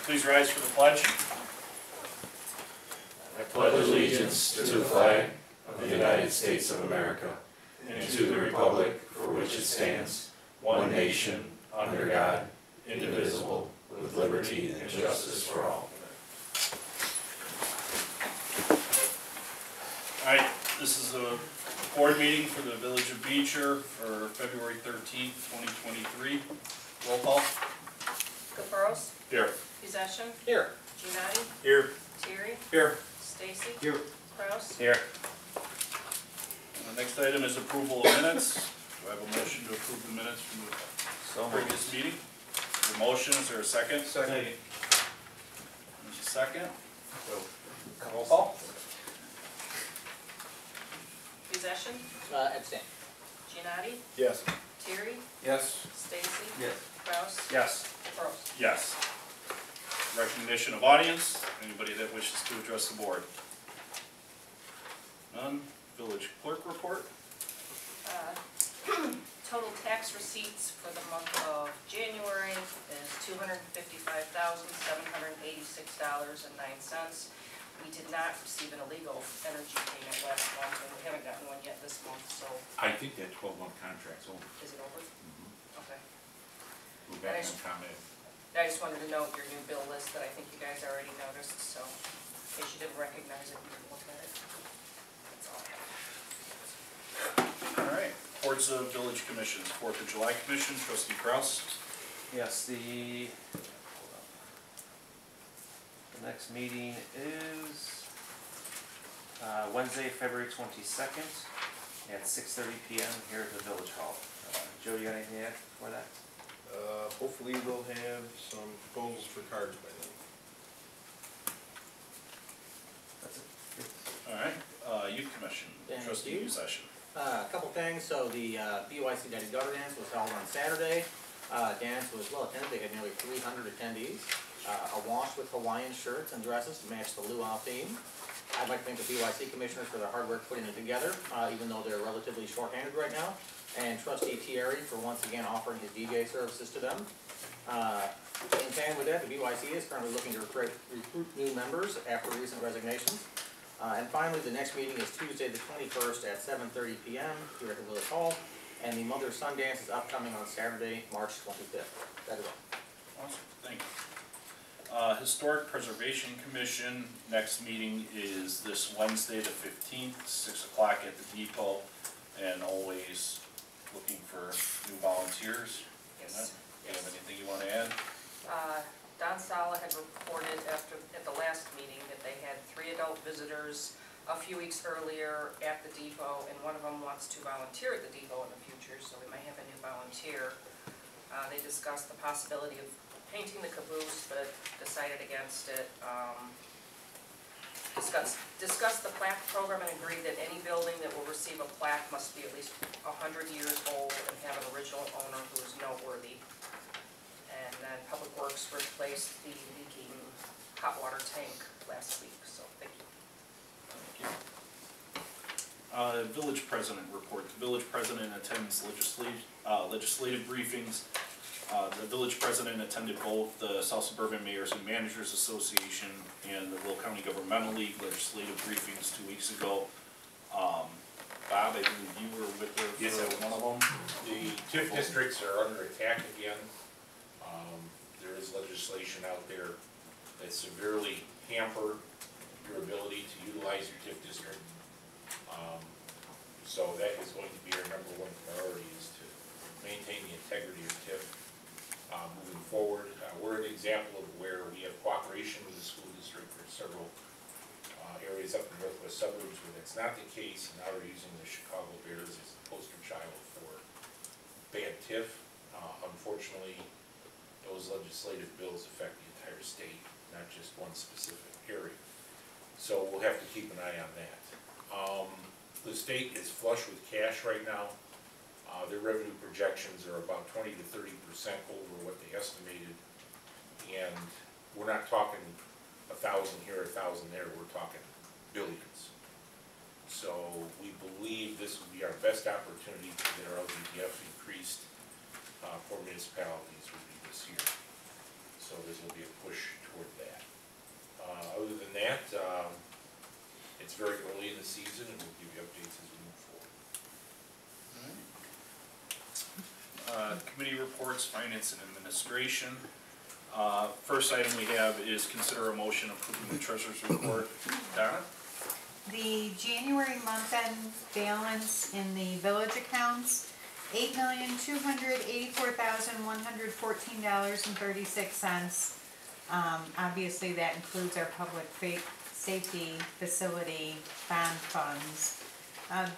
Please rise for the pledge. I pledge allegiance to the flag of the United States of America and to the republic for which it stands, one nation, under God, indivisible, with liberty and justice for all. All right, this is a board meeting for the Village of Beecher for February 13th, 2023. Roll call. Caparros. Here. Possession. Here. Giannotti. Here. Terry. Here. Stacy. Here. Kraus. Here. And the next item is approval of minutes. Do I have a motion to approve the minutes from the previous meeting? The motion, is there a second? Second. There's a second. Roll call. Possession. Abstain. Giannotti. Yes. Terry. Yes. Stacy. Yes. Kraus. Yes. Caparros. Yes. Recognition of audience. Anybody that wishes to address the board? None. Village clerk report. Total tax receipts for the month of January is $255,786.09. We did not receive an illegal energy payment last month, and we haven't gotten one yet this month, so I think that 12-month contract's over. is it over? Okay. We're back on comment. I just wanted to note your new bill list that I think you guys already noticed, so in case you didn't recognize it, you can look at it. That's all I have. All right. Reports of village commissions. 4th of July Commission, Trustee Kraus. Yes, the next meeting is Wednesday, February 22nd at 6:30 p.m. here at the Village Hall. Joe, you got anything to add for that? Hopefully we'll have some proposals for cards by then. That's it. All right. Youth Commission, Thank Trustee you. Possession. A couple things. So the BYC Daddy Daughter Dance was held on Saturday. Dance was well attended. They had nearly 300 attendees. A wash with Hawaiian shirts and dresses to match the luau theme. I'd like to thank the BYC commissioners for their hard work putting it together, even though they're relatively short-handed right now. And Trustee Thierry for once again offering his DJ services to them. In tandem with that, the BYC is currently looking to recruit new members after recent resignations. And finally, the next meeting is Tuesday the 21st at 7:30 p.m. here at the Village Hall. And the Mother-Son Dance is upcoming on Saturday, March 25th. That is all. Awesome. Thank you. Historic Preservation Commission, next meeting is this Wednesday the 15th, 6 o'clock at the depot, and always looking for new volunteers. Yes. Do you have anything you want to add? Don Sala had reported at the last meeting that they had 3 adult visitors a few weeks earlier at the depot, and one of them wants to volunteer at the depot in the future, so we might have a new volunteer. They discussed the possibility of painting the caboose, but decided against it. Discussed the plaque program and agreed that any building that will receive a plaque must be at least 100 years old and have an original owner who is noteworthy. And then Public Works replaced the leaking hot water tank last week, so thank you. Thank you. Village President report. The Village President attends legislative briefings. The Village President attended both the South Suburban Mayors and Managers Association and the Will County Governmental League legislative briefings 2 weeks ago. Bob, I believe you were with her for one of them. The TIF districts are under attack again. There is legislation out there that severely hamper your ability to utilize your TIF district. So that is going to be our #1 priority, is to maintain the integrity of TIF. Moving forward, we're an example of where we have cooperation with the school district. There's several areas up in the northwest suburbs where that's not the case, and now we're using the Chicago Bears as the poster child for bad TIF. Unfortunately, those legislative bills affect the entire state, not just one specific area. So we'll have to keep an eye on that. The state is flush with cash right now. Their revenue projections are about 20 to 30% over what they estimated, and we're not talking 1,000 here, 1,000 there. We're talking billions. So we believe this will be our best opportunity to get our LGDF increased for municipalities would be this year. So this will be a push toward season, and we'll give you updates as we move forward. Committee reports, finance and administration. First item we have is consider a motion approving the treasurer's report. Donna? The January month-end balance in the village accounts, $8,284,114.36. Obviously, that includes our public safety facility bond funds.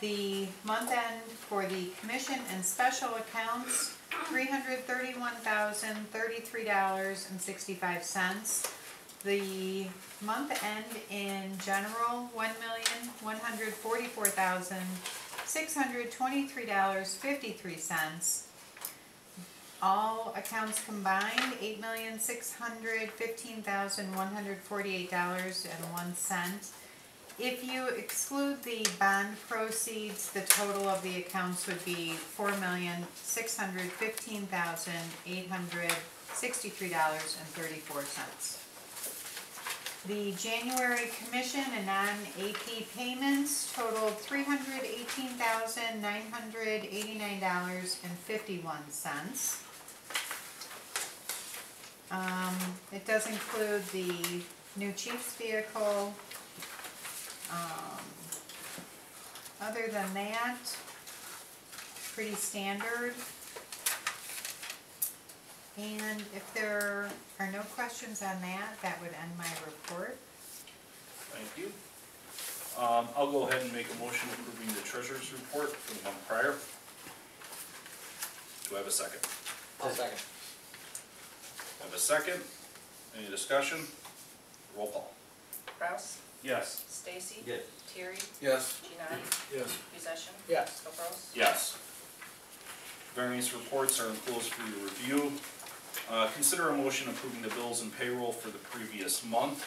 The month-end for the commission and special accounts, $331,033.65. The month end in general, $1,144,623.53. All accounts combined, $8,615,148.01. If you exclude the bond proceeds, the total of the accounts would be $4,615,863.34. The January commission and non-AP payments totaled $318,989.51. It does include the new chief's vehicle. Other than that, pretty standard. And if there are no questions on that, that would end my report. Thank you. I'll go ahead and make a motion approving the treasurer's report for the month prior. Do I have a second? I'll second. I have a second. Any discussion? Roll call. Kraus, Yes. Stacy, Yes. Terry, Yes. Gianni, Yes. Possession, Yes. Caprows. Yes. Various reports are enclosed for your review. Consider a motion approving the bills and payroll for the previous month.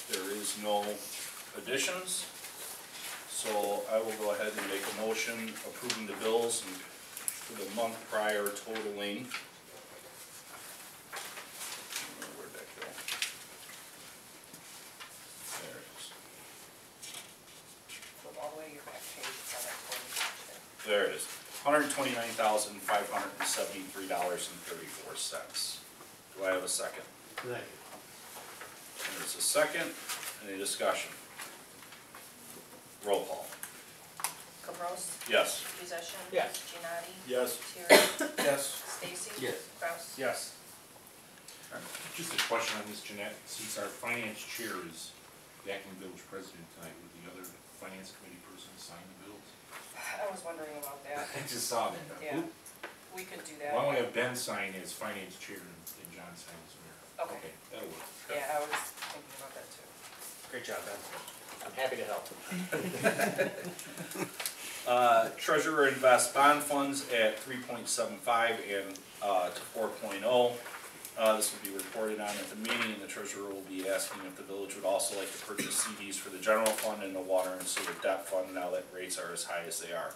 There is no additions, so I will go ahead and make a motion approving the bills for the month prior totaling. Where'd that go? There it is. Flip all the way to your back page, it's on that page. There it is. $129,573.34. Do I have a second? There's a second. Any discussion? Roll call. Caprows, Yes. Possession. Yes. Gianni, Yes. Terry, Yes. Stacy. Yes. Kraus. Yes. Just a question on this, Jeanette, since our finance chair is acting village president tonight, would the other finance committee person sign the bills? I was wondering about that. I just saw that. Yeah, we could do that. Why don't we have Ben sign as finance chair and John sign as mayor? Okay. That'll work. Yeah, I was thinking about that too. Great job, Ben. I'm happy to help. Treasurer invest bond funds at 3.75 and to 4.0. This will be reported on at the meeting, and the treasurer will be asking if the village would also like to purchase CDs for the general fund and the water and sewer debt fund now that rates are as high as they are.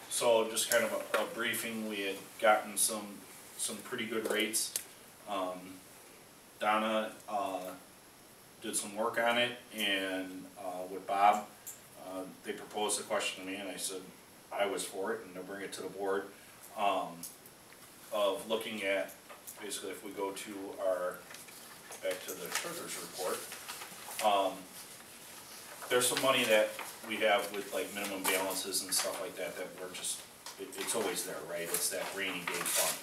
So just kind of a briefing, we had gotten some pretty good rates. Donna did some work on it, and with Bob, they proposed a question to me, and I said I was for it, and to bring it to the board, of looking at, basically if we go to back to the treasurer's report, there's some money that we have with like minimum balances and stuff like that, that we're just, it's always there, right? It's that rainy day fund.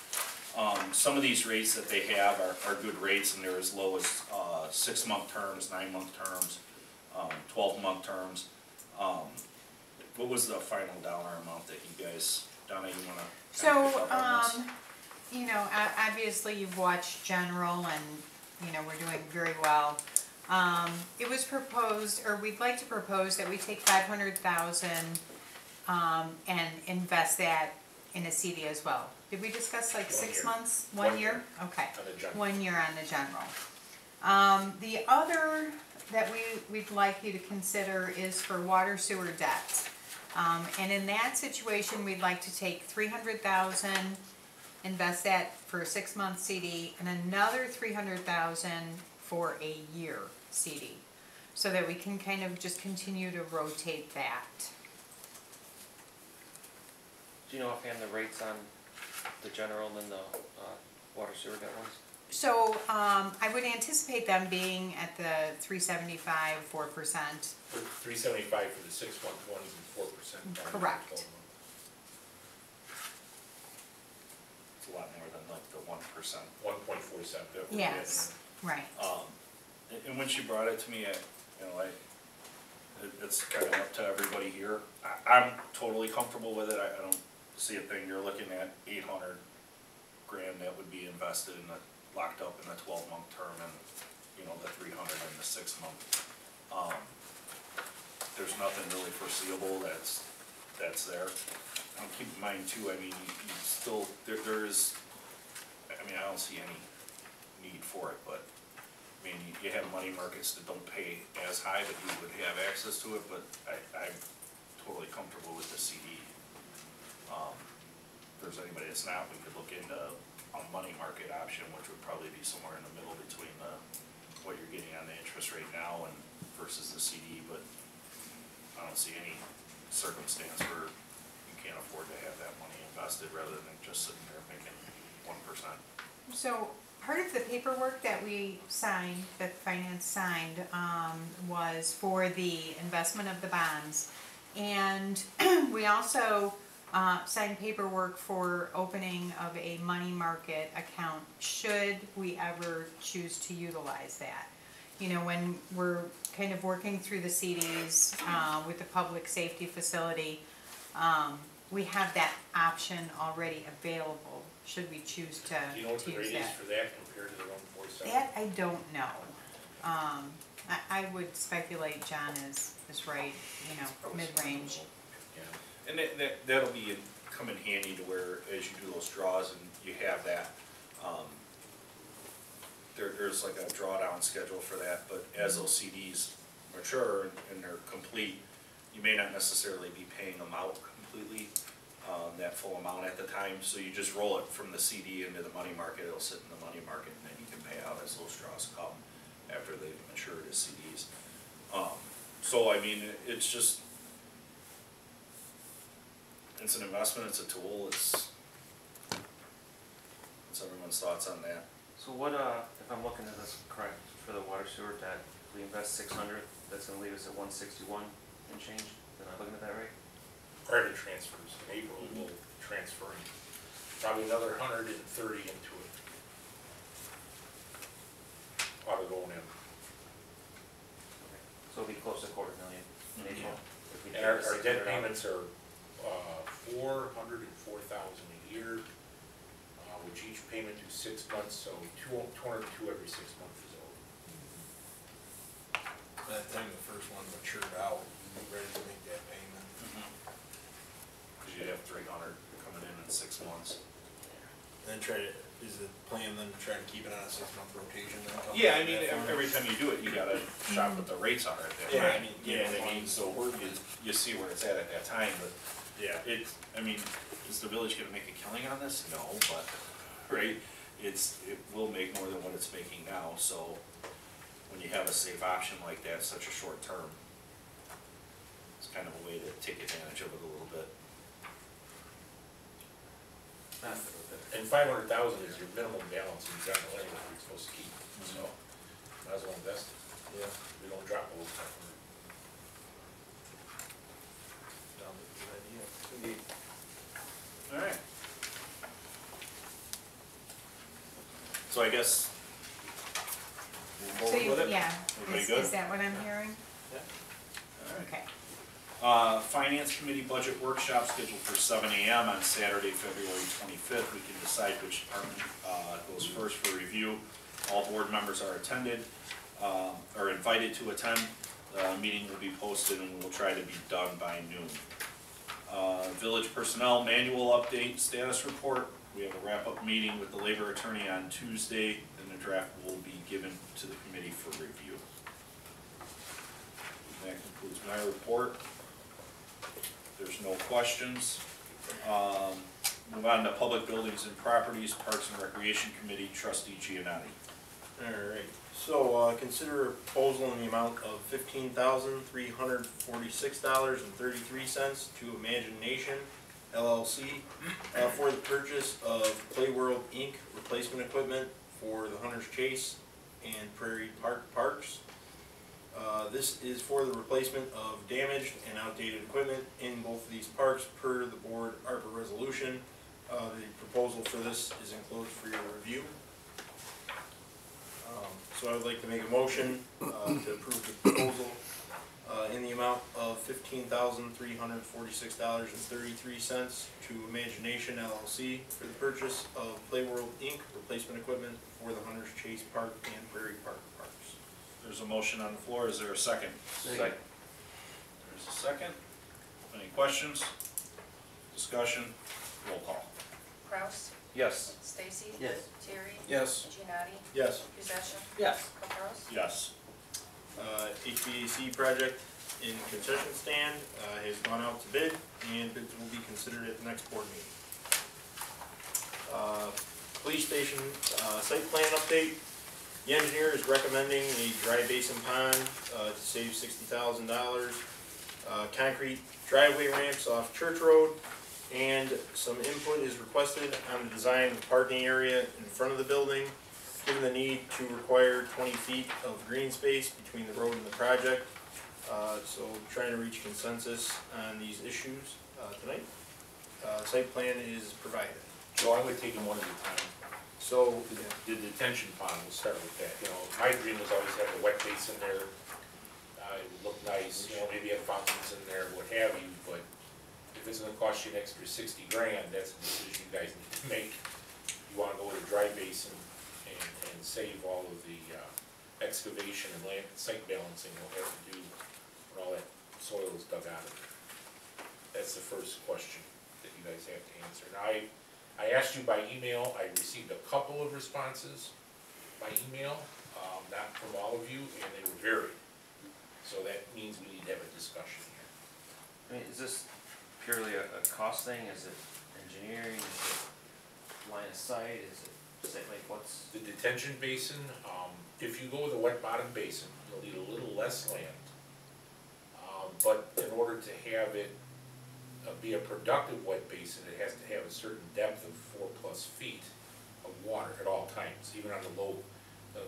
Some of these rates that they have are good rates, and they're as low as 6-month terms, 9-month terms, 12-month terms. What was the final dollar amount that you guys, Donna, you wanna? So, you know, obviously you've watched general and, you know, we're doing very well. It was proposed, or we'd like to propose that we take 500,000 and invest that in a CD as well. Did we discuss like 6 months? 1 year? Okay. On the general. 1 year on the general. The other that we'd like you to consider is for water sewer debt. And in that situation, we'd like to take 300,000, invest that for a 6-month CD, and another 300,000 for a year CD. so that we can kind of just continue to rotate that. Do you know offhand the rates on the general and then the water sewer debt ones? So, I would anticipate them being at the 375, 4%. 375 for the 6-month ones and 4%. Correct. It's a lot more than like the 1%. 1.47. Yes, right. And when she brought it to me, it's kind of up to everybody here. I'm totally comfortable with it. I don't see a thing. You're looking at 800 grand that would be invested in the, locked up in the 12-month term, and the 300 in the 6-month. There's nothing really foreseeable that's there. Keep in mind too, I mean, you still, there is, I mean, I don't see any need for it, but I mean, you have money markets that don't pay as high, but you would have access to it, but I'm totally comfortable with the CD. If there's anybody that's not, we could look into a money market option, which would probably be somewhere in the middle between what you're getting on the interest rate now and versus the CD, but I don't see any circumstance where you can't afford to have that money invested rather than just sitting there making 1%. So, part of the paperwork that we signed, that finance signed, was for the investment of the bonds. And we also signed paperwork for opening of a money market account, should we ever choose to utilize that. When we're kind of working through the CDs with the public safety facility, we have that option already available, should we choose to use that. Do you know what the rate is for that compared to the 147? That I don't know. I would speculate John is right, mid-range. And that'll come in handy to where, as you do those draws and you have that, there's like a drawdown schedule for that, but as those CDs mature and they're complete, you may not necessarily be paying them out completely, that full amount at the time, so you just roll it from the CD into the money market. It'll sit in the money market, and then you can pay out as those draws come after they've matured as CDs. So I mean, it's just, it's an investment, it's a tool, it's everyone's thoughts on that. So what, if I'm looking at this correct, for the water sewer debt, if we invest 600, that's gonna leave us at 161 and change? Am I looking at that right? Prior to transfers, in April, we'll transfer probably another 130 into it. Auto going in. Okay. So it'll be close to $250,000 in April. If we And our take debt $600 out. payments are $404,000 a year, which each payment is 6 months, so 202 every 6 months is over. By the time the first one matured out, you'd be ready to make that payment. Cause you'd have 300 coming in 6 months. And then is the plan then to try to keep it on a 6-month rotation then? Yeah, I mean, every time you do it, you gotta shop what the rates are at that Yeah, time. I mean, You know what I mean, so you see where it's at that time, but Yeah. I mean, is the village gonna make a killing on this? No, but, right, it will make more than what it's making now, so when you have a safe option like that, such a short term, it's kind of a way to take advantage of it a little bit. And 500,000 is your minimum balance in the money that you're supposed to keep, so might as well invest it. Yeah. We don't drop below 500. Sounds like a good idea. Indeed. Alright. So I guess we'll So move you, with it? yeah, Everybody is good? that what I'm hearing? Alright. Okay. Finance Committee Budget Workshop scheduled for 7 AM on Saturday, February 25th. We can decide which department goes first for review. All board members are are invited to attend. The meeting will be posted and we'll try to be done by noon. Village Personnel Manual Update Status Report. We have a wrap-up meeting with the labor attorney on Tuesday, and the draft will be given to the committee for review. That concludes my report. There's no questions. Move on to Public Buildings and Properties, Parks and Recreation Committee, Trustee Giannotti. Alright, so, consider a proposal in the amount of $15,346.33 to Imagination LLC for the purchase of Playworld Inc. replacement equipment for the Hunter's Chase and Prairie Park parks. This is for the replacement of damaged and outdated equipment in both of these parks per the board ARPA resolution. The proposal for this is enclosed for your review. So I would like to make a motion to approve the proposal in the amount of $15,346.33 to Imagination LLC for the purchase of Playworld Inc. replacement equipment for the Hunter's Chase Park and Prairie Park parks. There's a motion on the floor, is there a second? Second. There's a second. Any questions? Discussion? Roll call. Kraus, Yes. Stacy. Yes. Terry. Yes. Giannotti, Yes. Possession, Yes. Caprows. Yes. HVAC project in concession stand has gone out to bid, and bids will be considered at the next board meeting. Police station site plan update. The engineer is recommending a dry basin pond to save $60,000. Concrete driveway ramps off Church Road, and some input is requested on the design of the parking area in front of the building, given the need to require 20 feet of green space between the road and the project. So trying to reach consensus on these issues tonight. Site plan is provided. Joe, I would take them one at a time. So, The detention pond, we'll start with that. You know, my dream was always have a wet basin there. It would look nice, you know, maybe have fountains in there, what have you, but if it's gonna cost you an extra 60 grand, that's a decision you guys need to make. You wanna go with a dry basin and save all of the excavation and land site balancing you'll have to do when all that soil is dug out of it. That's the first question that you guys have to answer. Now, I asked you by email, I received a couple of responses by email, not from all of you, and they were varied. So that means we need to have a discussion here. I mean, is this purely a cost thing? Is it engineering? Is it line of sight? Is it, like, what's? The detention basin, if you go with a wet bottom basin, you'll need a little less land. But in order to have it be a productive wet basin, it has to have a certain depth of 4+ feet of water at all times, even on the low.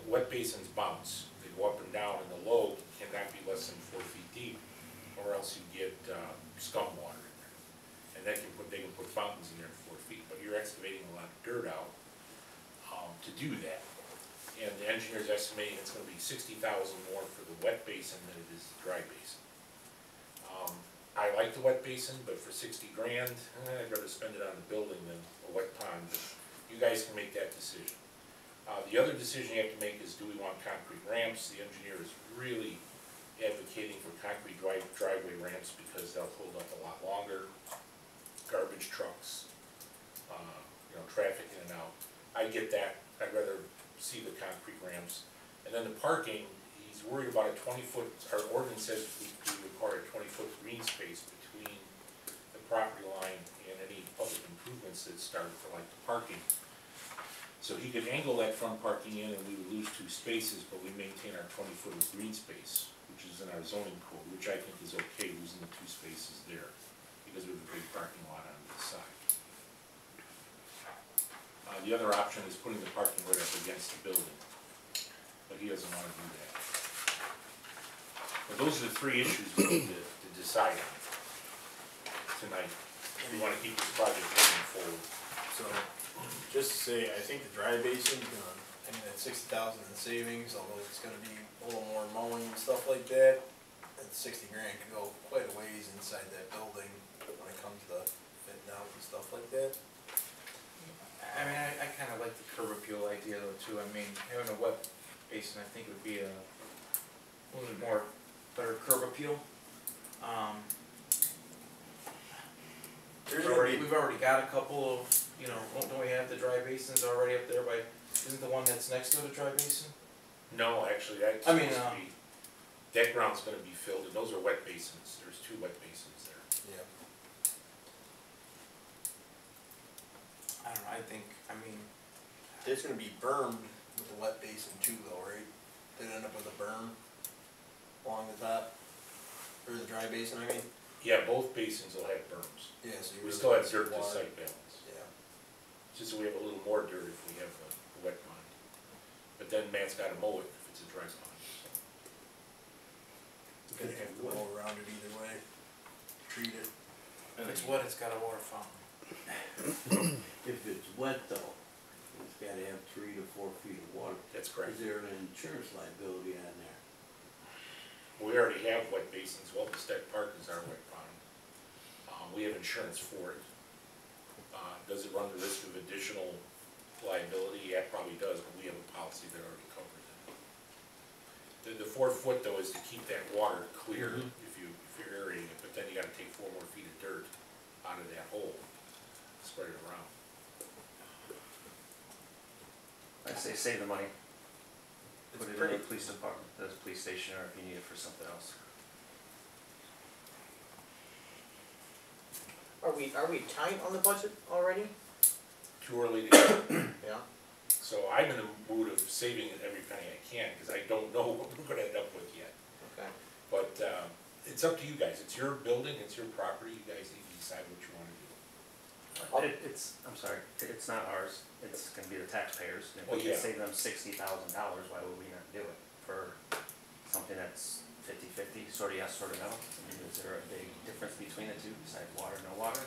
Wet basins bounce, they go up and down, and the low cannot be less than 4 feet deep, or else you get scum water in there. And they can put fountains in there at 4 feet, but you're excavating a lot of dirt out to do that. And the engineer's estimating it's gonna be $60,000 more for the wet basin than it is the dry basin. I like the wet basin, but for 60 grand, I'd rather spend it on the building than a wet pond, but you guys can make that decision. The other decision you have to make is, do we want concrete ramps? The engineer is really advocating for concrete driveway ramps because they'll hold up a lot longer. Garbage trucks, you know, traffic in and out. I get that. I'd rather see the concrete ramps. And then the parking, he's worried about a 20-foot, our ordinance says we require a 20-foot green space between the property line and any public improvements that start for like the parking. So he could angle that front parking in and we would lose 2 spaces, but we maintain our 20-foot of green space, which is in our zoning code, which I think is okay, losing the 2 spaces there, because we have a big parking lot on this side. The other option is putting the parking right up against the building, but he doesn't want to do that. But those are the 3 issues we need to decide on tonight, if we want to keep this project moving forward. So, just to say, I think the dry basin, I mean, at 60,000 in savings, although it's gonna be a little more mowing and stuff like that, that 60 grand could go quite a ways inside that building when it comes to fitting out and stuff like that. I mean, I kinda like the curb appeal idea though too. I mean, having a wet basin, I think would be a little bit more better curb appeal. We've already got a couple of, you know, don't we have the dry basins already up there by, isn't the one that's next to the dry basin? No, actually, that's I mean, supposed to be, that ground's gonna be filled, and those are wet basins, there's 2 wet basins there. Yeah. I don't know, I think, I mean, It's gonna be bermed with the wet basin too though, right? They'd end up with a berm along the top, or the dry basin, I mean? Yeah, both basins will have berms. Yeah, so you We really still have want dirt to water. site balance. Yeah. Just so we have a little more dirt if we have a wet pond. But then Matt's gotta mow it if it's a dry pond, so. You're gonna have to go around it either way, treat it. If it's wet, it's got a water fountain. If it's wet though, it's gotta have 3 to 4 feet of water. That's correct. Is there an insurance liability on there? We already have wet basins. Wellsted Park is our wet pond. We have insurance for it. Does it run the risk of additional liability? Yeah, it probably does, but we have a policy that already covers it. The 4 foot though is to keep that water clear if you're aerating it, but then you gotta take 4 more feet of dirt out of that hole, spread it around. I say save the money. It's Put it in pretty, the police department, the police station, or if you need it for something else. Are we tight on the budget already? Too early to go. Yeah. So I'm in the mood of saving every penny I can, because I don't know what we're gonna end up with yet. Okay. But, it's up to you guys. It's your building, it's your property. You guys need to decide what you wanna do. I'm sorry, it's not ours, it's gonna be the taxpayers. If Well, we can yeah. save them $60,000, why would we not do it? For something that's 50-50, sort of yes, sort of no? I mean, is there a big difference between the two, besides water, no water,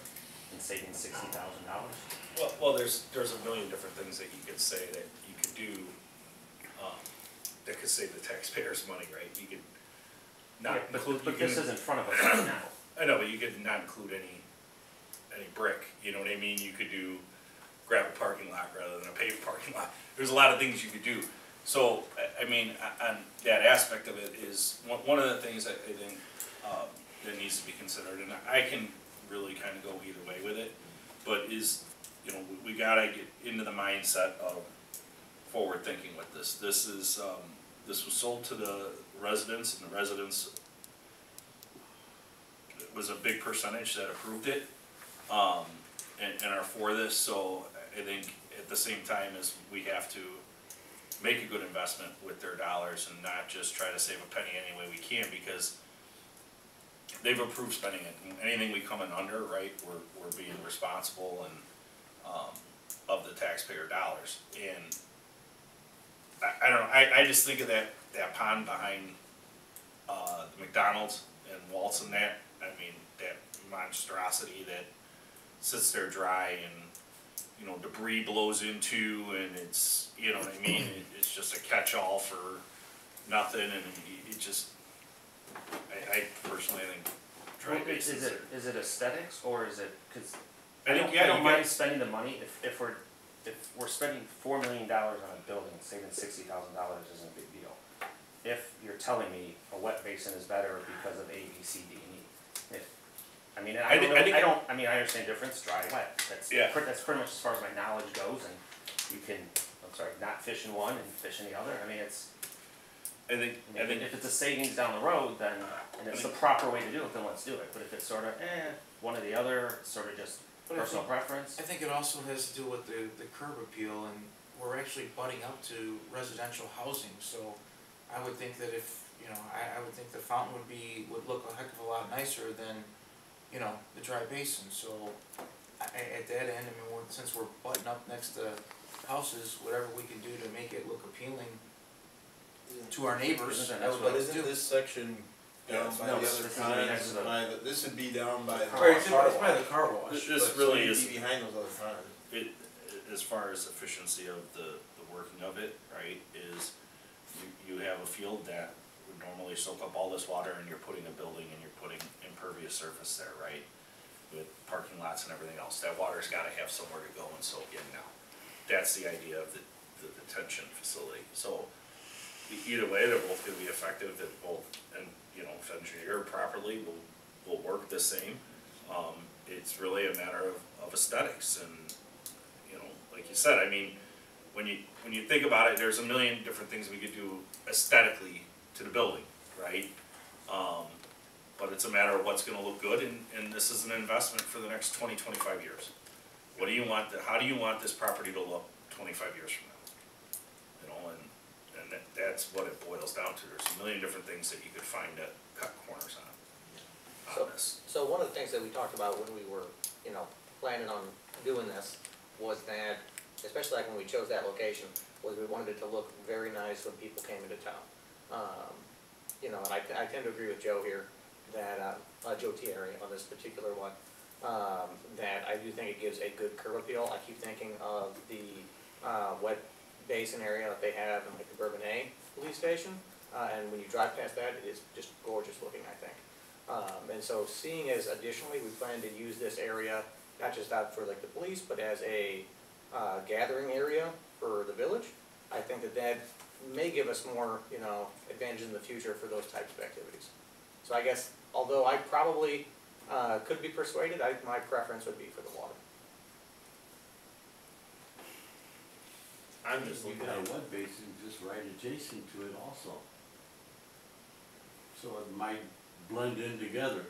and saving $60,000? Well, there's a million different things that you could say that you could do, that could save the taxpayers money, right? You could not Yeah, include. but this is in front of us right now. I know, but you could not include any brick, you know what I mean? You could do gravel parking lot rather than a paved parking lot. There's a lot of things you could do. So, I mean, on that aspect of it is, one of the things that I think, that needs to be considered, and I can really kind of go either way with it, but is, you know, we gotta get into the mindset of forward thinking with this. This is, this was sold to the residents, and the residents, it was a big percentage that approved it, and are for this, so I think at the same time as we have to make a good investment with their dollars and not just try to save a penny any way we can, because they've approved spending it. And anything we come in under, right, we're being responsible and, of the taxpayer dollars. And I don't know, I just think of that pond behind, the McDonald's and Waltz and that, I mean, that monstrosity that sits there dry and, you know, debris blows into, and it's, you know what I mean, it's just a catch-all for nothing, and it just, I personally think dry basins are. Is it aesthetics, or is it, cause I think, I yeah, don't you mind got, spending the money, if we're spending $4 million on a building, saving $60,000 isn't a big deal. If you're telling me a wet basin is better because of A, B, C, D, and E. I mean, I understand difference, dry, wet, that's pretty much as far as my knowledge goes, and you can, not fish in one and fish in the other, I mean, it's, I think, if it's a savings down the road, then, and it's the proper way to do it, then let's do it, but if it's sort of, one or the other, it's sort of just But I personal think- preference. I think it also has to do with the curb appeal, and we're actually butting up to residential housing, so I would think that if, you know, I would think the fountain would look a heck of a lot nicer than, you know, the dry basin, so at that end, I mean, since we're butting up next to houses, whatever we can do to make it look appealing to our neighbors, Isn't I would But like to isn't do. this section down by the No, other this is gonna be next ponds, to the- by the, this would be down by the Right, it's car by the wash. car wash. This But really so is- you'd be behind those other ponds. as far as efficiency of the working of it, right, is you have a field that would normally soak up all this water, and you're putting a building and you're putting impervious surface there, right? With parking lots and everything else, that water's gotta have somewhere to go and soak in now. That's the idea of the detention facility, so either way, they're both gonna be effective, that both, and, you know, if engineered properly, will work the same. It's really a matter of aesthetics, and, you know, like you said, I mean, when you think about it, there's a million different things we could do aesthetically to the building, right? But it's a matter of what's gonna look good, and this is an investment for the next 20-25 years. What do you want, how do you want this property to look 25 years from now? You know, and that's what it boils down to. There's a million different things that you could find to cut corners on this. So one of the things that we talked about when we were, you know, planning on doing this was that, especially like when we chose that location, was we wanted it to look very nice when people came into town. You know, and I tend to agree with Joe here, that, Joe Thierry on this particular one, that I do think it gives a good curb appeal. I keep thinking of the, wet basin area that they have in like the Bourbon A police station, and when you drive past that, it is just gorgeous looking, I think. And so seeing as additionally, we plan to use this area, not just out for like the police, but as a, gathering area for the village, I think that that may give us more, you know, advantage in the future for those types of activities. So I guess, although I probably, could be persuaded, my preference would be for the water. I'm just You looking got a at, wet basin just right adjacent to it also. So it might blend in together.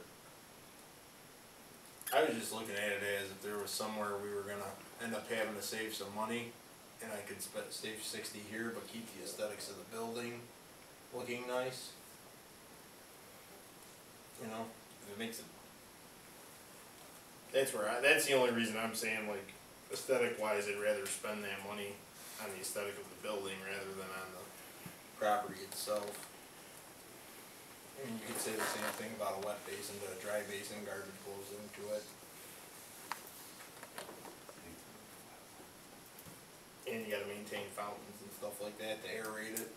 I was just looking at it as if there was somewhere we were gonna end up having to save some money, and I could save 60 here, but keep the aesthetics of the building looking nice. You know, if it makes it. that's the only reason I'm saying, like, aesthetic wise, I'd rather spend that money on the aesthetic of the building rather than on the Property itself. I mean, you could say the same thing about a wet basin to a dry basin, garbage goes into it. and you gotta maintain fountains and stuff like that to aerate it.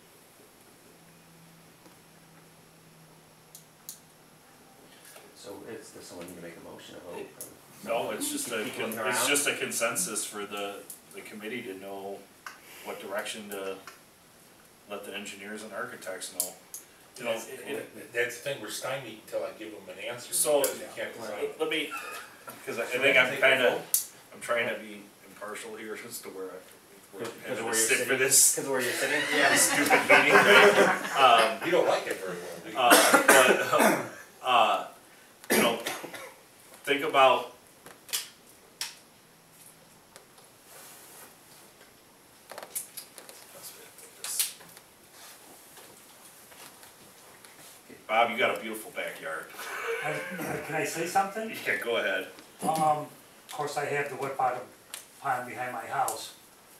So does someone need to make a motion or vote? No, it's just Keep looking it's around. just a consensus for the committee to know what direction to let the engineers and architects know. You know, That's the thing, we're stymied until I give them an answer, So- because we can't decide. let me, because I think I'm trying to be impartial here as to where we're Because having where to you're sit for sitting, this because where you're sitting? stupid meeting, right? You don't like it very well, do you? But, you know, think about. Bob, you got a beautiful backyard. Can I say something? Yeah, go ahead. Of course, I have the wet bottom pond behind my house,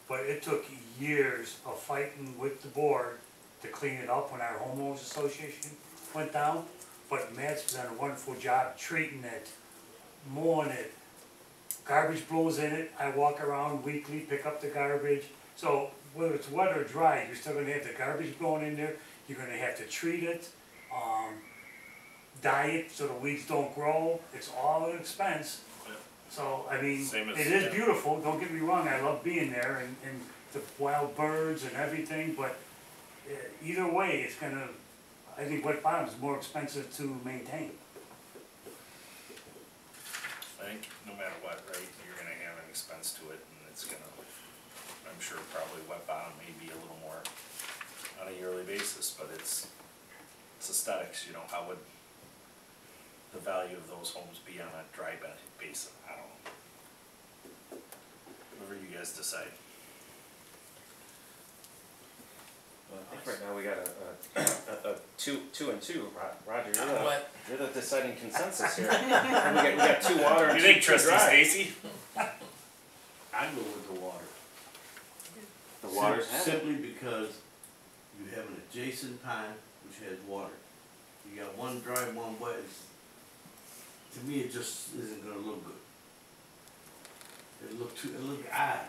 but it took years of fighting with the board to clean it up when our homeowners association went down. But Matt's done a wonderful job treating it, mowing it, garbage blows in it. I walk around weekly, pick up the garbage. So whether it's wet or dry, you're still gonna have the garbage blowing in there. You're gonna have to treat it, dye it so the weeds don't grow. It's all an expense. Yeah. So, I mean, Same as- it is beautiful, don't get me wrong, I love being there and the wild birds and everything, but either way, it's gonna, I think wet bottom is more expensive to maintain. I think no matter what, right, you're gonna have an expense to it, and it's gonna, I'm sure probably wet bottom may be a little more on a yearly basis, but it's aesthetics, you know, how would the value of those homes be on a dry basin? I don't know. Whatever you guys decide. I think right now we got a 2 and 2, Roger, What? you're the deciding consensus here. And we got 2 water What and do you think, 2 Trustee dry. Stacy? I go with the water. The water's having. Simply because you have an adjacent pond which has water. You got one dry, one wet. To me, it just isn't gonna look good. It look odd.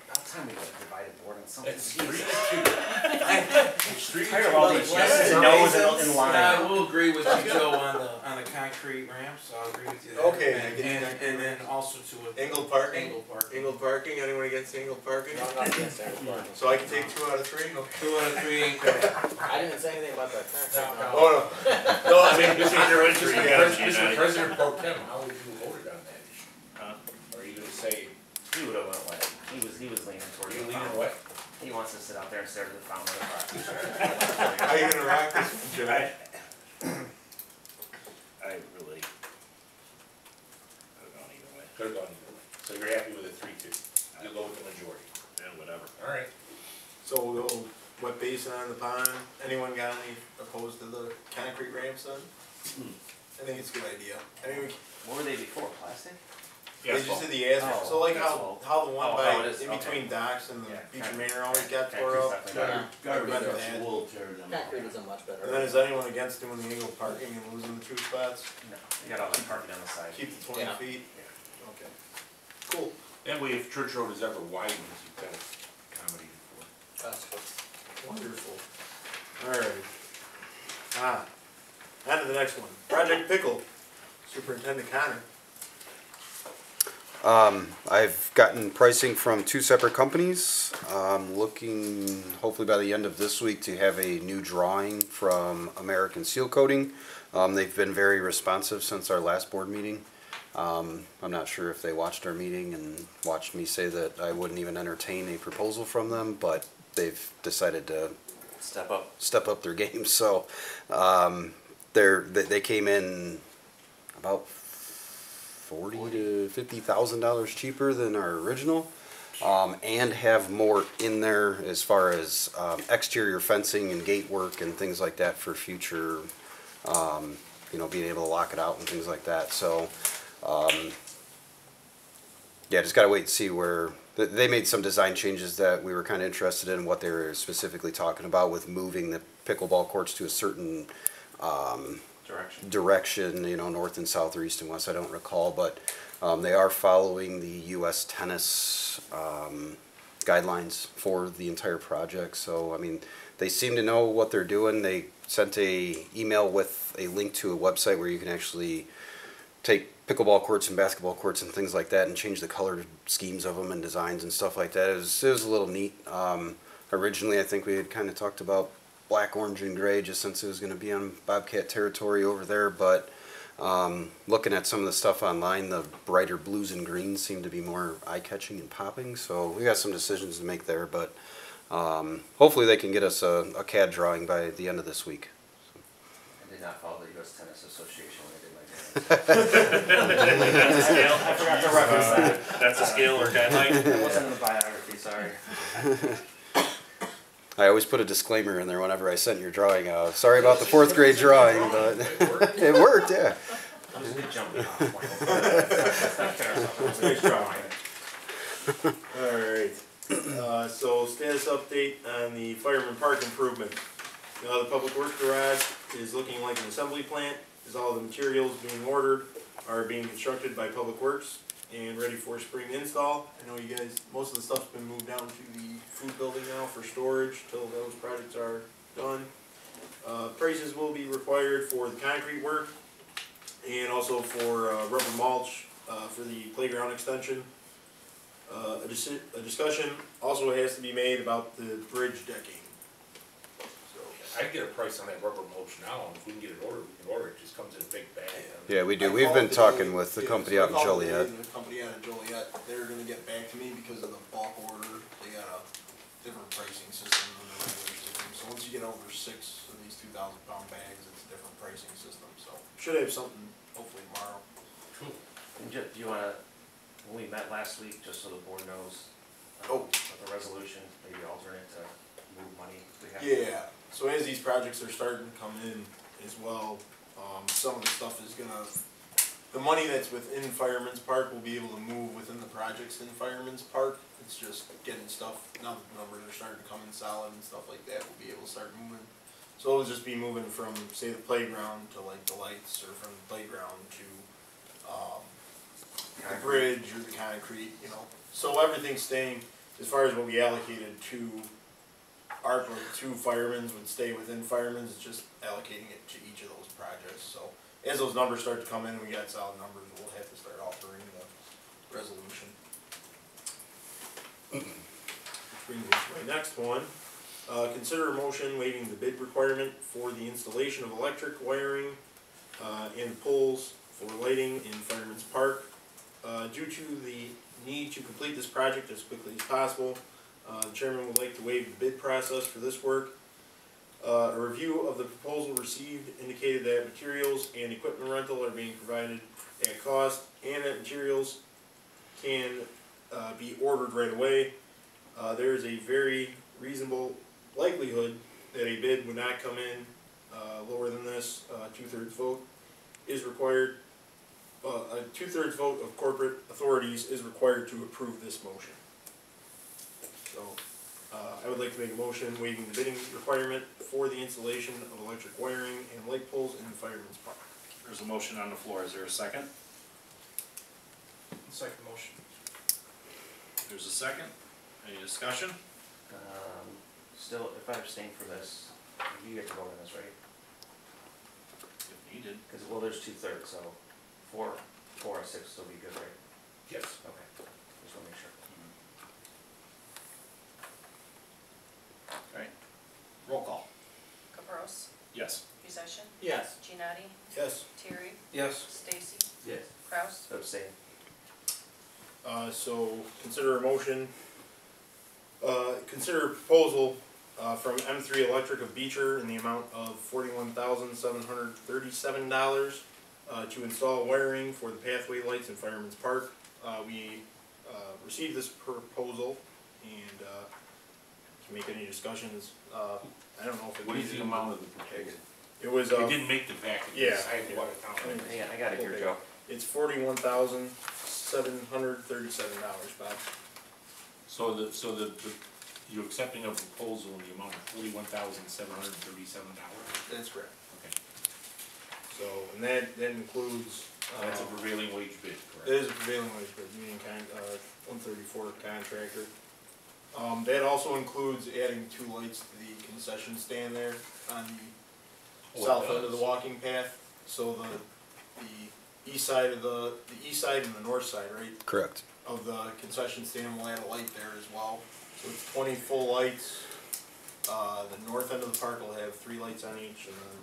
About time we got a divided board on something. It's Jesus. 3-2. Tired of all these yeses and nos in line. I will agree with you, Joe, on the concrete ramps, I'll agree with you there. Okay, I get And that. then also to with. Angle parking? Angle parking. Angle parking, anyone against angle parking? No, I'm not against that requirement. So I can take 2 out of 3? 2 out of 3 ain't good. I didn't say anything about that tax. No, no. Oh, no. No, I mean, Mr. President Pro Tem, how would you have voted on that issue? Huh? Are you gonna say, He would have went wet. He was leaning are towards you the leaning fountain. what? He wants to sit out there and stare at the fountain of the fire. how you gonna rock this one, Joe? I really, could've gone either way. Could've gone either way. So you're happy with a 3-2? You'll go with the majority? Yeah, whatever. All right. So we'll go wet basin on the pond. Anyone got any opposed to the concrete ramps then? I think it's a good idea. I mean, What were they before, plastic? they just did the asphalt, Oh, so like asphalt. how the one Oh, by, how it is, in okay. between docks and the Yeah, Beecher concrete. Manor always got Concrete's tore up. definitely better. Garbage Rather trucks than- will tear them Concrete apart. is a much better. And then is anyone against doing the angled parking and losing the two spots? No, you got all the parking on the side. Keep the 20 Yeah. feet? Okay. Cool. That way, if Church Road is ever widened, you've got it accommodated for. That's good. Wonderful. Alright. On to the next one. Project Pickle. Superintendent Connor. I've gotten pricing from two separate companies. Looking hopefully by the end of this week to have a new drawing from American Seal Coating. They've been very responsive since our last board meeting. I'm not sure if they watched our meeting and watched me say that I wouldn't even entertain a proposal from them, but they've decided to step up their game. So they came in about $40,000 to $50,000 cheaper than our original, and have more in there as far as exterior fencing and gate work and things like that for future, being able to lock it out and things like that. So, yeah, just gotta wait and see where they made some design changes that we were kind of interested in, what they were specifically talking about with moving the pickleball courts to a certain direction, north and south or east and west, I don't recall, but they are following the U.S. tennis guidelines for the entire project. So, I mean, they seem to know what they're doing. They sent a email with a link to a website where you can actually take pickleball courts and basketball courts and things like that and change the color schemes of them and designs and stuff like that. It was a little neat. Originally, I think we had kind of talked about black, orange, and gray just since it was going to be on Bobcat territory over there, but looking at some of the stuff online, the brighter blues and greens seem to be more eye-catching and popping, so we got some decisions to make there, but hopefully they can get us a CAD drawing by the end of this week. I did not follow the U.S. Tennis Association when I did my drawings. Scale? I forgot to reference that. That's a scale or guideline? It wasn't in the biography, sorry. I always put a disclaimer in there whenever I sent your drawing out. Sorry about the fourth grade drawing, but it worked, yeah. That was a good jumping off point. That's not fair, Alright. So status update on the Fireman Park improvement. The Public Works Garage is looking like an assembly plant, as all the materials being ordered are being constructed by Public Works and ready for spring install. I know you guys, most of the stuff's been moved down to the food building now for storage till those projects are done. Prices will be required for the concrete work and also for rubber mulch for the playground extension. A discussion also has to be made about the bridge decking. I'd get a price on that rubber mulch now, and if we can get it ordered, we can order it, it just comes in a big bag. Yeah, we do. We've been talking with the company out in Joliet. The company out in Joliet, they're gonna get back to me because of the bulk order. They got a different pricing system than the regular system. So once you get over 6 of these 2,000-pound bags, it's a different pricing system. So should have something hopefully tomorrow. Cool. Do you wanna, when we met last week, just so the board knows, Oh. with the resolution, maybe alternate to move money we have? Yeah. So as these projects are starting to come in as well, some of the stuff is gonna, the money that's within Fireman's Park will be able to move within the projects in Fireman's Park. It's just getting stuff, now that the numbers are starting to come in solid and stuff like that, we'll be able to start moving. So it'll just be moving from, say, the playground to like the lights, or from the playground to, the bridge or the concrete, So everything's staying, as far as what we allocated to ARPA, to firemen's would stay within firemen's, it's just allocating it to each of those projects. So as those numbers start to come in and we got solid numbers, we'll have to start altering the resolution. Which brings me to my next one. Consider a motion waiving the bid requirement for the installation of electric wiring and poles for lighting in Fireman's Park. Due to the need to complete this project as quickly as possible, the chairman would like to waive the bid process for this work. A review of the proposal received indicated that materials and equipment rental are being provided at cost, and that materials can be ordered right away. There is a very reasonable likelihood that a bid would not come in lower than this, 2/3 vote is required. A 2/3 vote of corporate authorities is required to approve this motion. So, I would like to make a motion waiving the bidding requirement for the installation of electric wiring and light poles in Fireman's Park. There's a motion on the floor, is there a second? Second motion. There's a second, any discussion? Still, if I abstain for this, you get to vote on this, right? If needed. Because, well, there's 2/3, so 4 or 6 will be good, right? Yes. Okay, just want to make sure. Alright, roll call. Caprows, Yes. Musician, Yes. Giannotti, Yes. Terry, Yes. Stacy, Yes. Kraus, Abstain. So consider a motion, consider a proposal from M3 Electric of Beecher in the amount of $41,737 to install wiring for the pathway lights in Fireman's Park. We received this proposal and can make any discussions. I don't know if it. What is the amount of the proposal? It was. It didn't make the package. Yeah. Decided what it counted. I got it here, Joe. It's $41,737, Bob. So you're accepting a proposal in the amount of $41,737? That's correct. Okay. So, and that includes. That's a prevailing wage bid, correct? It is a prevailing wage bid, union 134 contractor. That also includes adding 2 lights to the concession stand there on the south end of the walking path. So the east side of the east side and the north side, right? Correct. Of the concession stand will add a light there as well. So it's 20 full lights. The north end of the park will have 3 lights on each, and then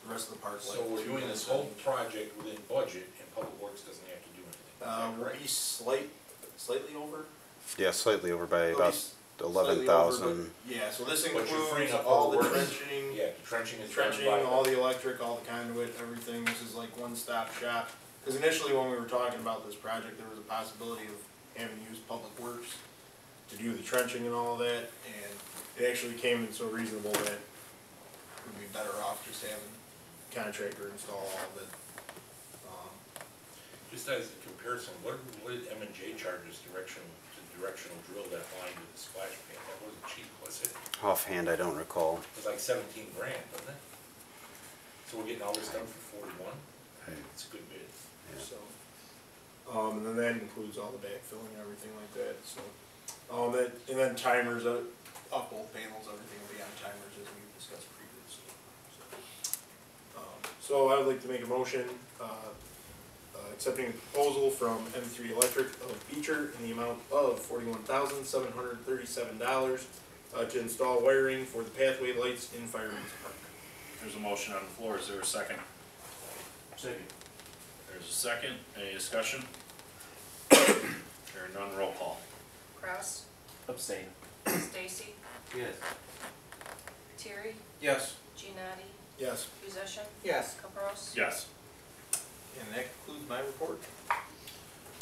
the rest of the park will So have we're 2 doing lights this on whole each. project within budget, and Public Works doesn't have to do anything. We'll be slightly over. Yeah, slightly over by At about least 11,000. Yeah, so this But you're freeing includes up all the Public Works. trenching, Yeah, the trenching is done trenching, by all the electric, all the conduit, everything. This is like one-stop shop. Because initially when we were talking about this project, there was a possibility of having to use Public Works to do the trenching and all that, and it actually came in so reasonable that we'd be better off just having contractor install all of it. Just as a comparison, what did M&J charge us directional drill that line to the splash pad? That wasn't cheap, was it? Offhand, I don't recall. It was like 17 grand, wasn't it? So we're getting all this done for 41? It's a good bid. Yeah. So, and then that includes all the backfilling and everything like that, so. And then timers, up both panels, everything will be on timers as we discussed previously. So I would like to make a motion, accepting the proposal from M3 Electric of Beecher in the amount of $41,737 to install wiring for the pathway lights in Fireman's Park. There's a motion on the floor, is there a second? Second. There's a second, any discussion? Hearing none, roll call. Kraus, Abstain. Stacy, Yes. Terry, Yes. Giannotti, Yes. Musician, Yes. Caprows. Yes. And that concludes my report.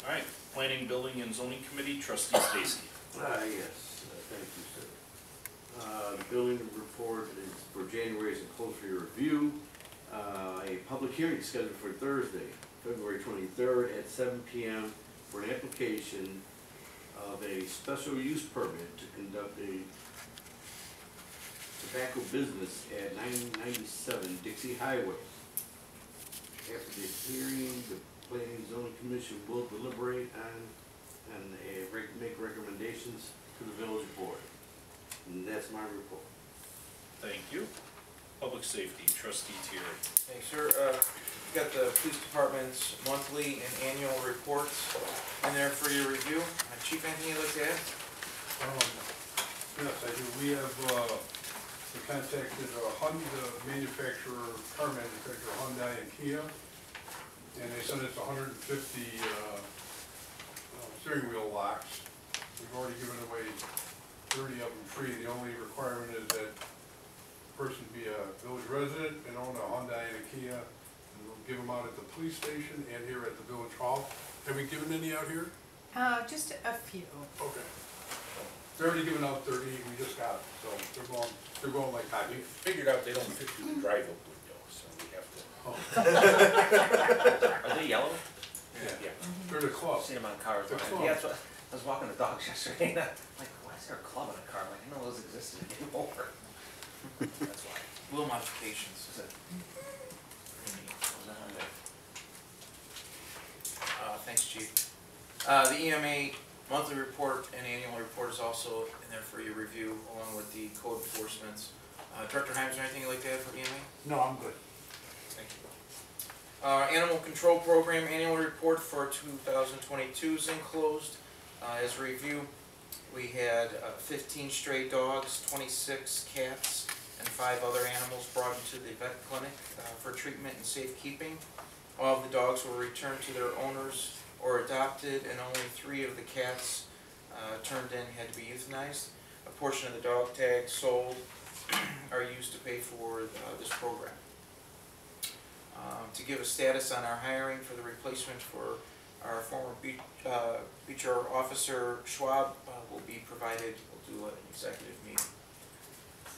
Alright, Planning, Building, and Zoning Committee, Trustee Stacy. Yes, thank you, sir. The building report is for January's a close review. A public hearing is scheduled for Thursday, February 23rd at 7 p.m. for an application of a special use permit to conduct a tobacco business at 997 Dixie Highway. After the hearing, the Planning and Zoning Commission will deliberate on and make recommendations to the village board. And that's my report. Thank you. Public Safety, Trustee Terry. Thanks, sir. We've got the police department's monthly and annual reports in there for your review. Chief, anything you'd like to add? Yes, I do. We have, we contacted Hyundai, the manufacturer, car manufacturer, Hyundai and Kia, and they sent us 150 steering wheel locks. We've already given away 30 of them free. The only requirement is that the person be a village resident and own a Hyundai and a Kia, and we'll give them out at the police station and here at the village hall. Have we given any out here? Just a few. Okay. They're already given out 30, we just got it, so they're they're going like that. We figured out they don't fit through the drive-up window, so we have to, Are they yellow? yeah. They're the club. I've seen them on cars. The club. Yeah, that's what, I was walking the dogs yesterday and I'm like, why is there a club in a car? I'm like, I know those existed anymore. That's why. Little modifications. Is it? Was that on there? Thanks, Chief. The EMA monthly report and annual report is also in there for your review, along with the code enforcements. Director Himes, anything you'd like to add for EMA? No, I'm good. Thank you. Animal Control Program annual report for 2022 is enclosed. As a review, we had 15 stray dogs, 26 cats, and 5 other animals brought into the vet clinic for treatment and safekeeping. All of the dogs were returned to their owners or adopted, and only 3 of the cats turned in had to be euthanized. A portion of the dog tags sold are used to pay for this program. To give a status on our hiring for the replacement for our former Beecher officer, Schwab, will be provided. We'll do an executive meeting.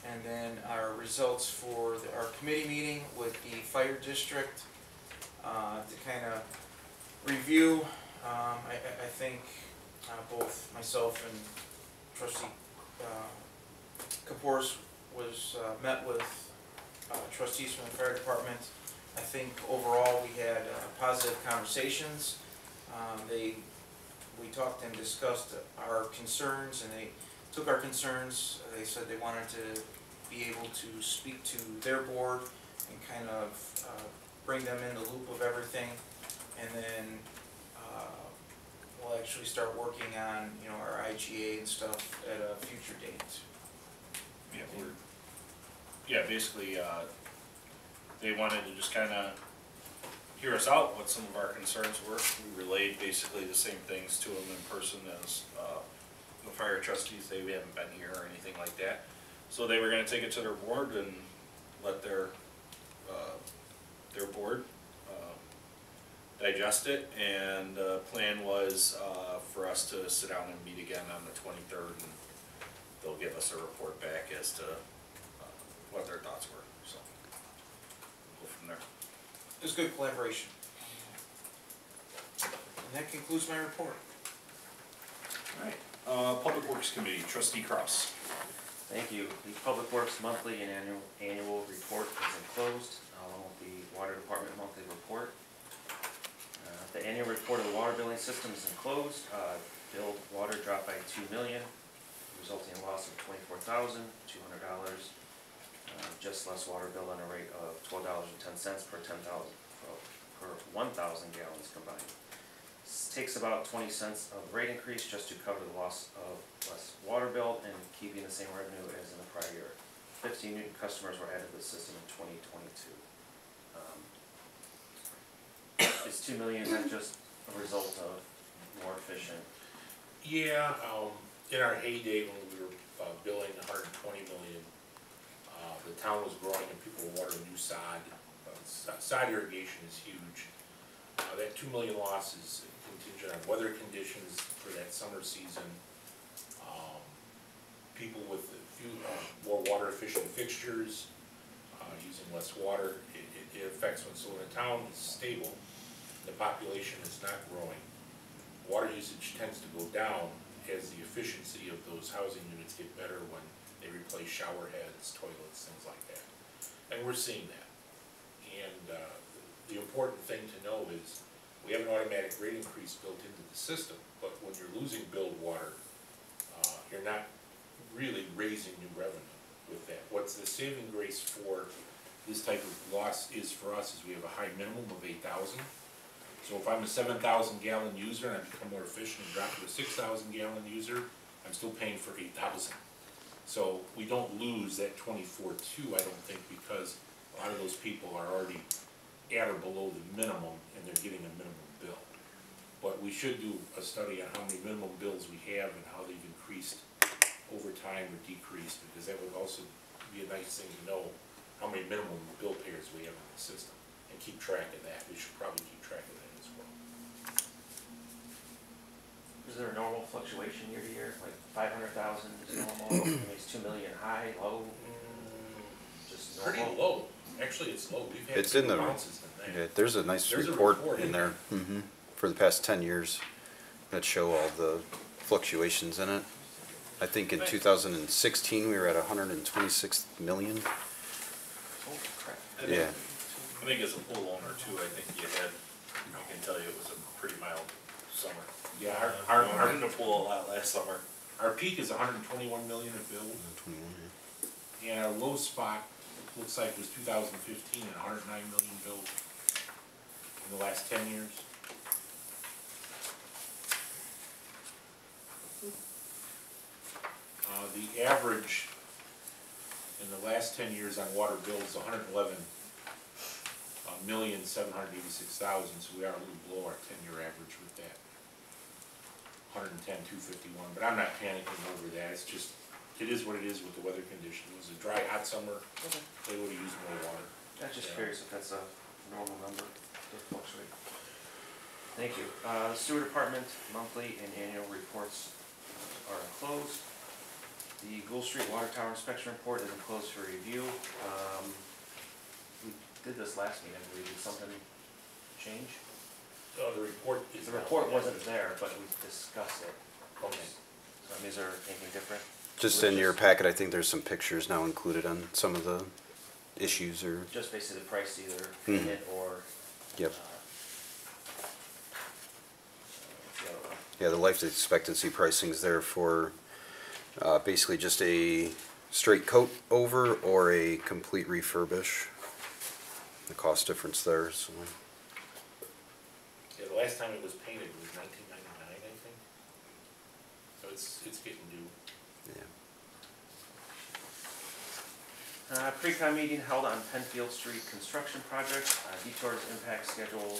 And then our results for our committee meeting with the fire district to kind of review. I think both myself and Trustee Kapoor was met with trustees from the fire department. I think overall we had positive conversations. We talked and discussed our concerns, and they took our concerns. They said they wanted to be able to speak to their board and kind of bring them in the loop of everything, and then we'll actually start working on, you know, our IGA and stuff at a future date. Yeah, basically, they wanted to just kind of hear us out, what some of our concerns were. We relayed basically the same things to them in person as the fire trustees. They haven't been here or anything like that. So they were going to take it to their board and let their board digest it, and the plan was for us to sit down and meet again on the 23rd, and they'll give us a report back as to what their thoughts were, so we'll go from there. It was good collaboration. And that concludes my report. Alright, Public Works Committee, Trustee Cross. Thank you. The Public Works monthly and annual report is enclosed, along with the Water Department monthly report. The annual report of the water billing system is enclosed. Billed water dropped by $2 million, resulting in a loss of $24,200. Just less water billed on a rate of $12.10 per 1,000 gallons combined. This takes about 20 cents of rate increase just to cover the loss of less water bill and keeping the same revenue as in the prior year. 15 new customers were added to the system in 2022. Is $2 million, is that just a result of more efficient? Yeah, in our heyday when we were billing 120 million, the town was growing and people were watering new sod. Sod irrigation is huge. That $2 million loss is contingent on weather conditions for that summer season. People with a few more water efficient fixtures, using less water, it affects when, so when a town is stable, the population is not growing, water usage tends to go down as the efficiency of those housing units get better when they replace shower heads, toilets, things like that. And we're seeing that. And the important thing to know is we have an automatic rate increase built into the system, but when you're losing billed water, you're not really raising new revenue with that. What's the saving grace for this type of loss is for us is we have a high minimum of 8,000. So if I'm a 7,000 gallon user and I become more efficient and drop to a 6,000 gallon user, I'm still paying for 8,000. So we don't lose that 24.2, I don't think, because a lot of those people are already at or below the minimum and they're getting a minimum bill. But we should do a study on how many minimum bills we have and how they've increased over time or decreased, because that would also be a nice thing to know how many minimum bill payers we have in the system, and keep track of that. We should probably keep track of that as well. There's there a normal fluctuation year to year, like 500,000 is normal, I mean, it's 2 million high, low, just Pretty normal? low, actually it's low, we've had It's in bigger the- bounces than that. Yeah, there's a nice There's a report report in in there, for the past 10 years that show all the fluctuations in it. I think in 2016, we were at 126 million. Holy crap. Yeah. I think as a pool owner too, I think I can tell you it was a pretty mild summer. Yeah, I our went in the pool a lot last summer. our peak is 121 million of build, 21, yeah. and our low spot, looks like was 2015 at 109 million build in the last 10 years. The average in the last 10 years on water bills, 111,786,000, so we are a little below our 10-year average with that. 110,251, but I'm not panicking over that, it's just, it is what it is with the weather conditions. It was a dry, hot summer, they would have used more water. I'm just Yeah. curious if that's a normal number to fluctuate. Thank you. Sewer Department monthly and annual reports are enclosed. The Gould Street Water Tower Inspection Report is enclosed for review. We did this last meeting, I believe. Did something change? So the report is. The report wasn't there, but we discussed it. Okay. So, is there anything different? Just in your packet, I think there's some pictures now included on some of the issues or, Just basically the price either payment or. yep. What's the other one? Yeah, the life expectancy pricing's there for basically just a straight coat over or a complete refurbish. The cost difference there, so. Yeah, the last time it was painted was 1999, I think. So it's getting due. Yeah. Pre-con meeting held on Penfield Street construction project. Detours impact schedule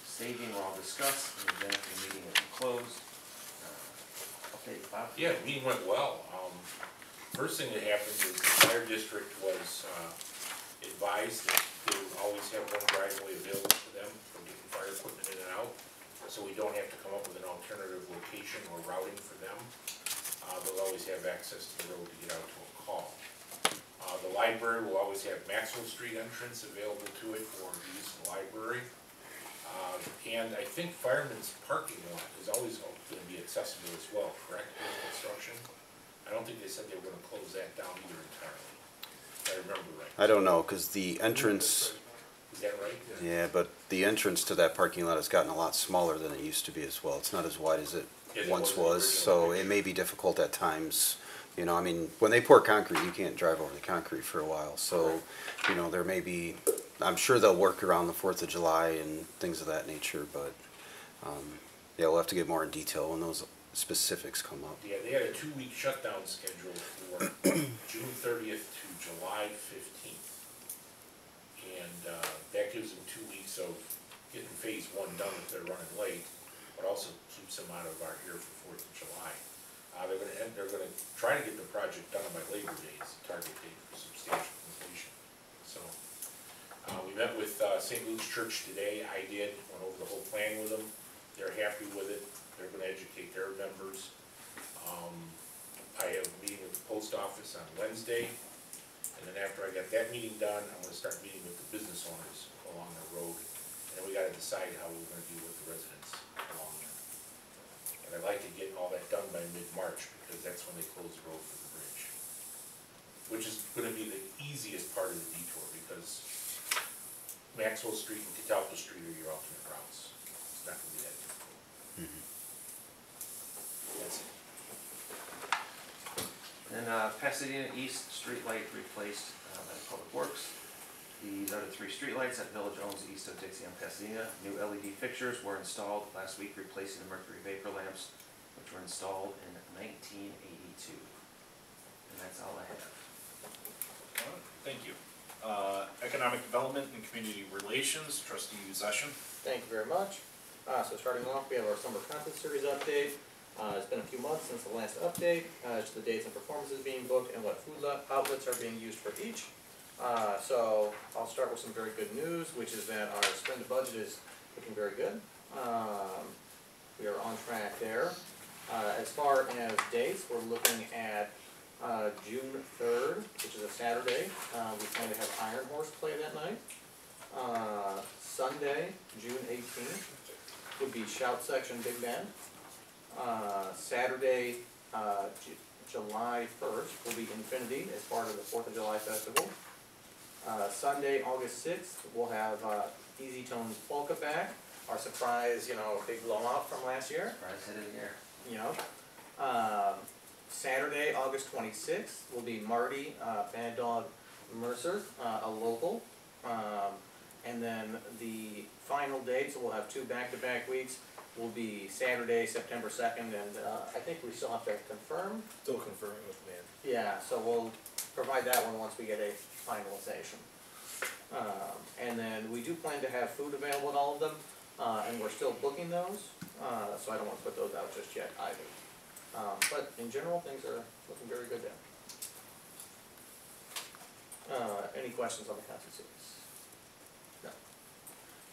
staging were all discussed, and the Jennifer meeting is closed. Okay, Bob? Yeah, the meeting went well. First thing that happened is the fire district was advised that they would always have one driveway available to them for getting fire equipment in and out, so we don't have to come up with an alternative location or routing for them. They'll always have access to the road to get out to a call. The library will always have Maxwell Street entrance available to it for the use of the library. And I think Fireman's parking lot is always going to be accessible as well, correct, with construction? I don't think they said they were gonna close that down either entirely, if I remember right. I don't know, cause the entrance, Is that right? yeah, but the entrance to that parking lot has gotten a lot smaller than it used to be as well. It's not as wide as it As it once was in the was, original so it may be difficult at times. You know, I mean, when they pour concrete, you can't drive over the concrete for a while, so, you know, there may be, I'm sure they'll work around the 4th of July and things of that nature, but, yeah, we'll have to get more in detail when those specifics come up. Yeah, they had a 2-week shutdown schedule for June 30th to July 15th. And that gives them 2 weeks of getting phase 1 done if they're running late, but also keeps them out of our here for 4th of July. They're gonna try to get the project done by Labor Day as the target date for substantial completion. So, we met with St. Luke's Church today. I went over the whole plan with them. They're happy with it. They're gonna educate their members. I have a meeting with the post office on Wednesday, and then after I got that meeting done, I'm gonna start meeting with the business owners along the road. And we gotta decide how we're gonna deal with the residents along there. And I'd like to get all that done by mid-March, because that's when they close the road for the bridge. Which is gonna be the easiest part of the detour, because Maxwell Street and Catalpa Street are your alternate routes. It's not gonna be that difficult. That's it. And Pasadena East street light replaced by Public Works. These are the 3 streetlights at Village owns east of Dixie on Pasadena. New LED fixtures were installed last week, replacing the mercury vapor lamps, which were installed in 1982. And that's all I have. Thank you. Economic Development and Community Relations, Trustee Uzeshin. Thank you very much. So starting off, we have our summer conference series update. It's been a few months since the last update, as to the dates and performances being booked and what food outlets are being used for each. So I'll start with some very good news, which is that our spend budget is looking very good. We are on track there. As far as dates, we're looking at June 3rd, which is a Saturday. We plan to have Iron Horse play that night. Sunday, June 18th, would be Shout Section Big Band. Saturday, July 1st, will be Infinity as part of the 4th of July Festival. Sunday, August 6th, we'll have Easy Tones Polka back, our surprise, big blowout from last year. Surprise hit of the year. Saturday, August 26th, will be Marty, Bad Dog Mercer, a local. And then the final dates, we'll have 2 back-to-back weeks, will be Saturday, September 2nd, and I think we still have to confirm. Still confirming with the band. Yeah, so we'll provide that one once we get a finalization. And then we do plan to have food available at all of them, and we're still booking those, so I don't want to put those out just yet either. But in general, things are looking very good there. Any questions on the concert series? No.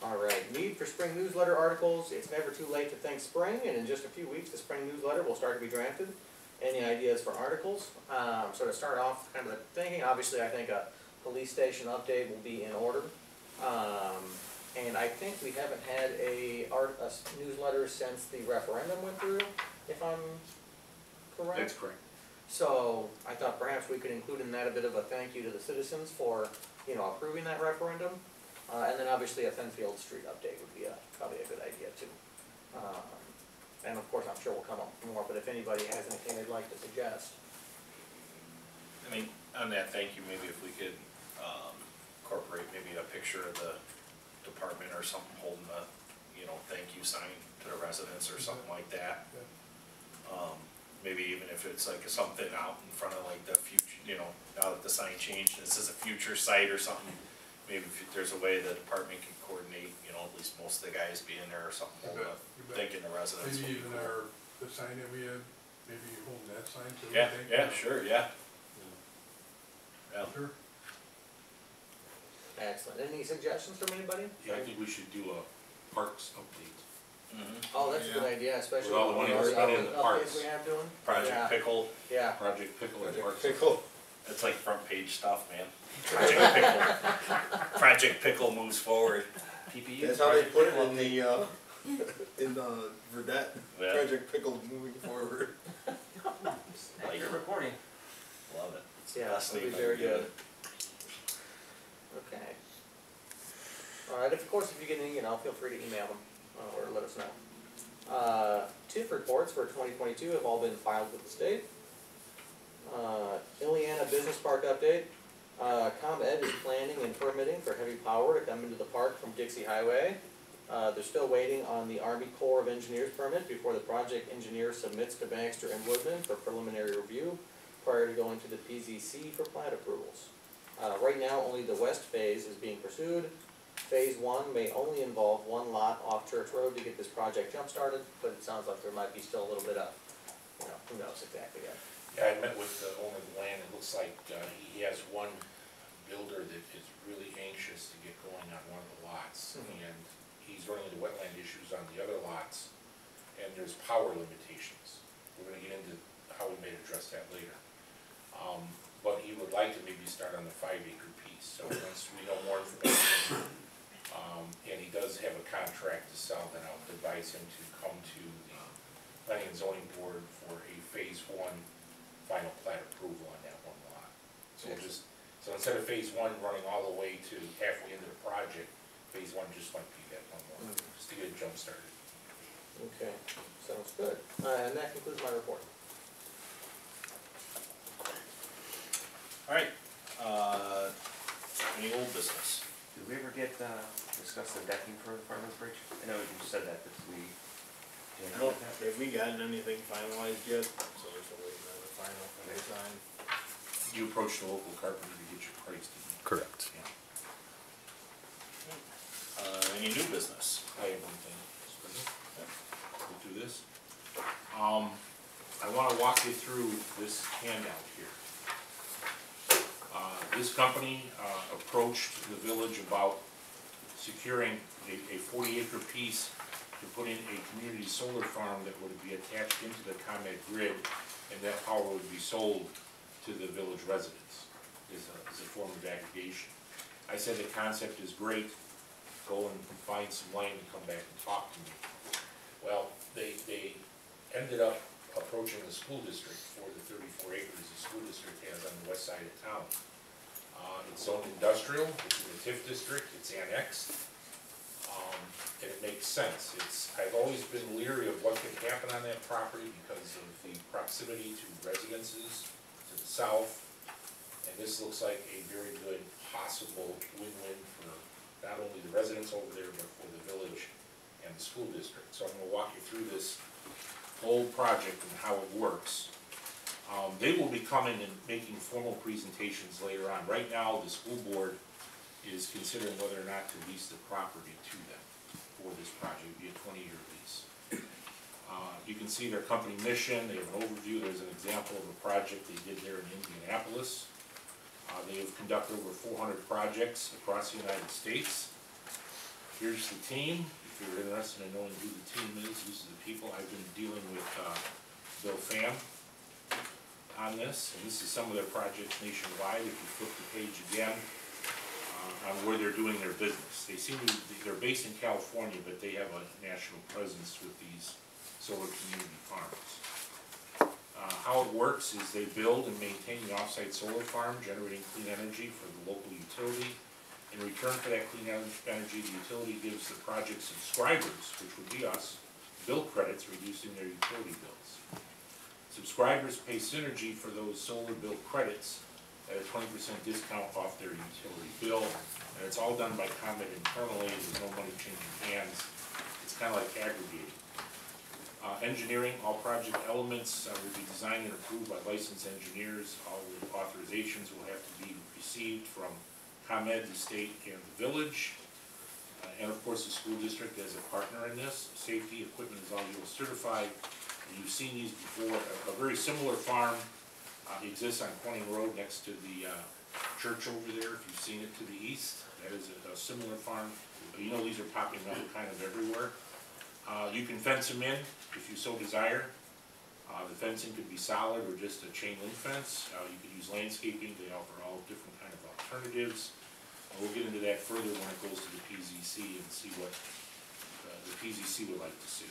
All right, need for spring newsletter articles. It's never too late to thank spring, and in just a few weeks, the spring newsletter will start to be drafted. Any ideas for articles? So to start off, kind of the thinking, obviously I think a police station update will be in order. And I think we haven't had a newsletter since the referendum went through, if I'm correct? That's correct. So I thought perhaps we could include in that a bit of a thank you to the citizens for, approving that referendum. And then obviously a Fenfield Street update would be probably a good idea too. And of course, I'm sure we'll come up with more, but if anybody has anything they'd like to suggest. I mean, on that, thank you, maybe if we could, incorporate maybe a picture of the department or something holding a, thank you sign to the residents or something like that. Maybe even if it's like something out in front of like the future, now that the sign changed, this is a future site or something. Maybe if there's a way the department can coordinate, at least most of the guys being there or something, You bet. thanking the residents. Maybe even the sign that we had, maybe holding that sign too. Yeah, I think. yeah, sure, yeah. Yeah. Sure. Excellent. Any suggestions from anybody? Yeah, I think we should do a parks update. Oh, that's a good idea, especially With all the money we're spending in the updates parks. we have doing. Project Yeah. Pickle, Yeah. Project Pickle and Parks. it's like front page stuff, man. Project Pickle. Project Pickle moves forward. PPU. That's how they Project put it Pickle in update. in Verdette, Yeah. Project Pickle moving forward. Accurate reporting. Love it. It's the Yeah, best that'll be thing very I can do. good. Okay. All right, of course, if you get any, feel free to email them, or let us know. TIF reports for 2022 have all been filed with the state. Ileana Business Park update. ComEd is planning and permitting for heavy power to come into the park from Dixie Highway. They're still waiting on the Army Corps of Engineers permit before the project engineer submits to Baxter and Woodman for preliminary review prior to going to the PZC for plat approvals. Right now, only the west phase is being pursued. Phase 1 may only involve one lot off Church Road to get this project jump-started, but it sounds like there might be still a little bit of, who knows exactly yet. Yeah, I met with the owner of the land. It looks like he has one builder that is really anxious to get going on one of the lots. And he's running into wetland issues on the other lots, and there's power limitations. We're gonna get into how we may address that later. But he would like to maybe start on the 5-acre piece. So once we know more information, and he does have a contract to sell, then I'll advise him to come to the planning and zoning board for a phase 1 final plat approval on that one lot. So we'll so instead of phase 1 running all the way to halfway into the project, phase 1 just might be that one more, just to get it jump started. Okay, sounds good. And that concludes my report. Alright, any old business? Did we ever discuss the decking for the Farmers Bridge? I know you said that, but we. Nope, have we gotten anything finalized yet? So we're still waiting on the final design. You approached the local carpenter to get your price, didn't you? Correct. Any new business? I have one thing. We'll do this. I wanna walk you through this handout here. This company, approached the village about securing a 40-acre piece to to put in a community solar farm that would be attached into the ComEd grid, and that power would be sold to the village residents as a form of aggregation. I said the concept is great, go and find some land and come back and talk to me. Well, they ended up approaching the school district for the 34 acres the school district has on the west side of town. It's zoned industrial, it's in the TIF district, it's annexed, and it makes sense. I've always been leery of what could happen on that property because of the proximity to residences to the south, and this looks like a very good possible win-win for not only the residents over there, but for the village and the school district. So I'm going to walk you through this whole project and how it works. They will be coming and making formal presentations later on. Right now, the school board is considering whether or not to lease the property to them for this project. It would be a 20-year lease. You can see their company mission. They have an overview. There's an example of a project they did there in Indianapolis. They have conducted over 400 projects across the United States. Here's the team. If you're interested in knowing who the team is, these are the people. I've been dealing with Bill Pham on this, and this is some of their projects nationwide. If you flip the page again, on where they're doing their business. They're based in California, but they have a national presence with these solar community farms. How it works is they build and maintain the off-site solar farm, generating clean energy for the local utility. In return for that clean energy, the utility gives the project subscribers, which would be us, bill credits, reducing their utility bills. Subscribers pay Synergy for those solar bill credits at a 20% discount off their utility bill, and it's all done by ComEd internally. There's no money changing hands. It's kind of like aggregating. Engineering, all project elements will be designed and approved by licensed engineers. All the authorizations will have to be received from ComEd, the state, and the village. And of course, the school district as a partner in this. Safety equipment is all UL certified. And you've seen these before. A very similar farm exists on Corning Road next to the church over there. If you've seen it to the east, that is a similar farm. But you know these are popping up kind of everywhere. You can fence them in if you so desire. The fencing could be solid or just a chain link fence. You could use landscaping. They offer all different kind of alternatives. We'll get into that further when it goes to the PZC and see what the PZC would like to see.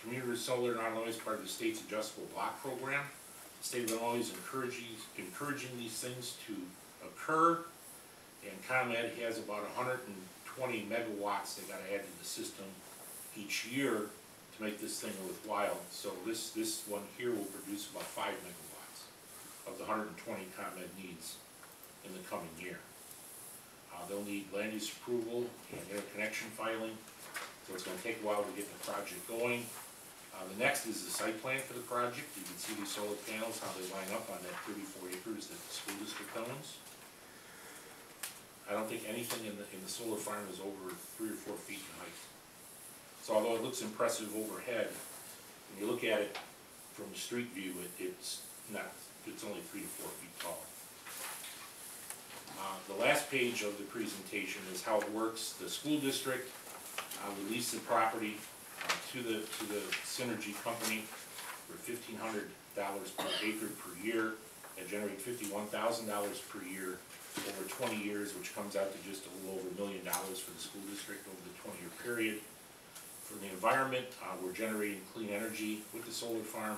Community Solar in Illinois is part of the state's adjustable block program. The state of Illinois is encouraging these things to occur, and ComEd has about 120 megawatts they got to add to the system each year to make this thing worthwhile. So this one here will produce about 5 megawatts of the 120 ComEd needs in the coming year. They'll need land use approval and interconnection filing, so it's going to take a while to get the project going. The next is the site plan for the project. You can see these solar panels, how they line up on that 34 acres that the school district owns. I don't think anything in the solar farm is over 3 or 4 feet in height. So although it looks impressive overhead, when you look at it from the street view, it's not. It's only 3 to 4 feet tall. The last page of the presentation is how it works. The school district will lease the property to the Synergy company for $1,500 per acre per year. That generates $51,000 per year over 20 years, which comes out to just a little over $1 million for the school district over the 20-year period. For the environment, we're generating clean energy with the solar farm.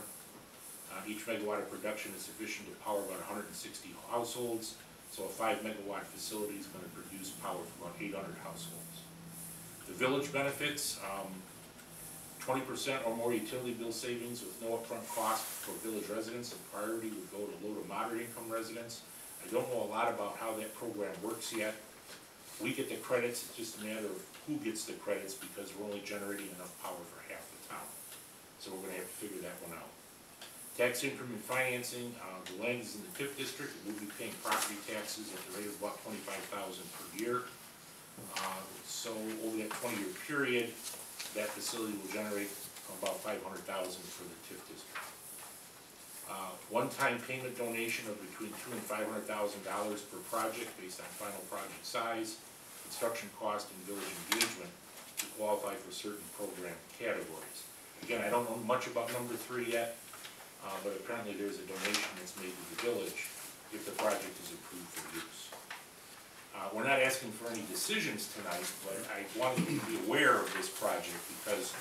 Each megawatt of production is sufficient to power about 160 households. So a 5 megawatt facility is going to produce power for about 800 households. The village benefits, 20% or more utility bill savings with no upfront cost for village residents. The priority would go to low to moderate income residents. I don't know a lot about how that program works yet. We get the credits, it's just a matter of who gets the credits because we're only generating enough power for half the town. So we're going to have to figure that one out. Tax increment financing, the land is in the TIF district. We'll be paying property taxes at the rate of about $25,000 per year. So over that 20-year period, that facility will generate about $500,000 for the TIF district. One-time payment donation of between $200,000 and $500,000 per project based on final project size, construction cost, and village engagement. to qualify for certain program categories. Again, I don't know much about number 3 yet, but apparently there's a donation that's made to the village if the project is approved for use. We're not asking for any decisions tonight, but I wanted you to be aware of this project because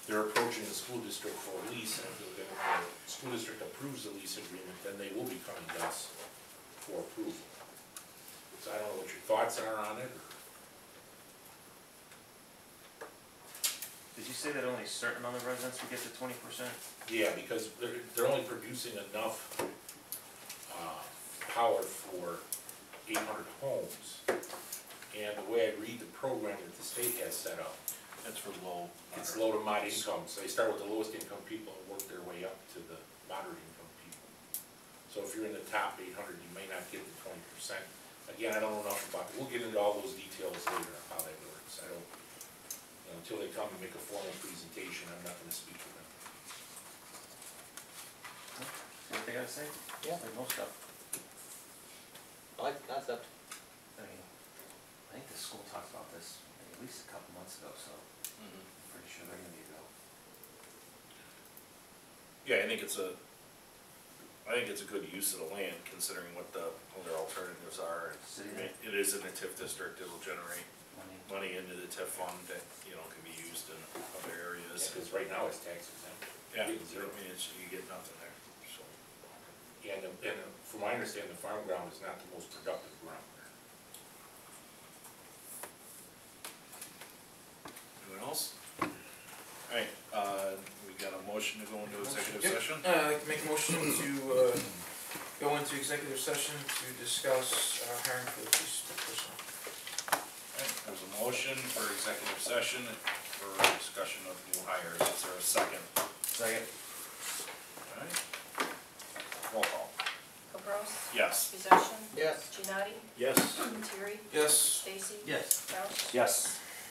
they're approaching the school district for a lease, and if the school district approves the lease agreement, then they will be coming to us for approval. So I don't know what your thoughts are on it, or Did you say that only a certain amount of residents would get the 20%? yeah, because they're only producing enough power for 800 homes. And the way I read the program that the state has set up, That's for low. it's low to moderate income, so they start with the lowest income people and work their way up to the moderate income people. So if you're in the top 800, you may not get the 20%. Again, I don't know enough about it. We'll get into all those details later on how that works. I don't, until they come and make a formal presentation, I'm not gonna speak to them. See what they gotta say? Yeah. Like most stuff. I like the concept. I mean, I think the school talked about this like, at least a couple months ago, so I'm pretty sure they're gonna be a go. Yeah, I think it's a good use of the land considering what the other alternatives are. City. It is in the TIF district, it'll generate Money. money into the TIF fund that, can be used in other areas. Because right now it's tax exempt. Yeah, You get zero. I mean, you get nothing there, so. And from my understanding, the farm ground is not the most productive ground there. Anyone else? Alright, we got a motion to go into executive Yep. session? I'd like to make a motion to go into executive session to discuss hiring for the police personnel. Alright, there's a motion for executive session for discussion of new hires. Is there a second? Second. Alright. Roll call. Capros? Yes. Possession? Yes. Gennady? Yes. Terry? Yes. Stacy? Yes. Kraus? Yes.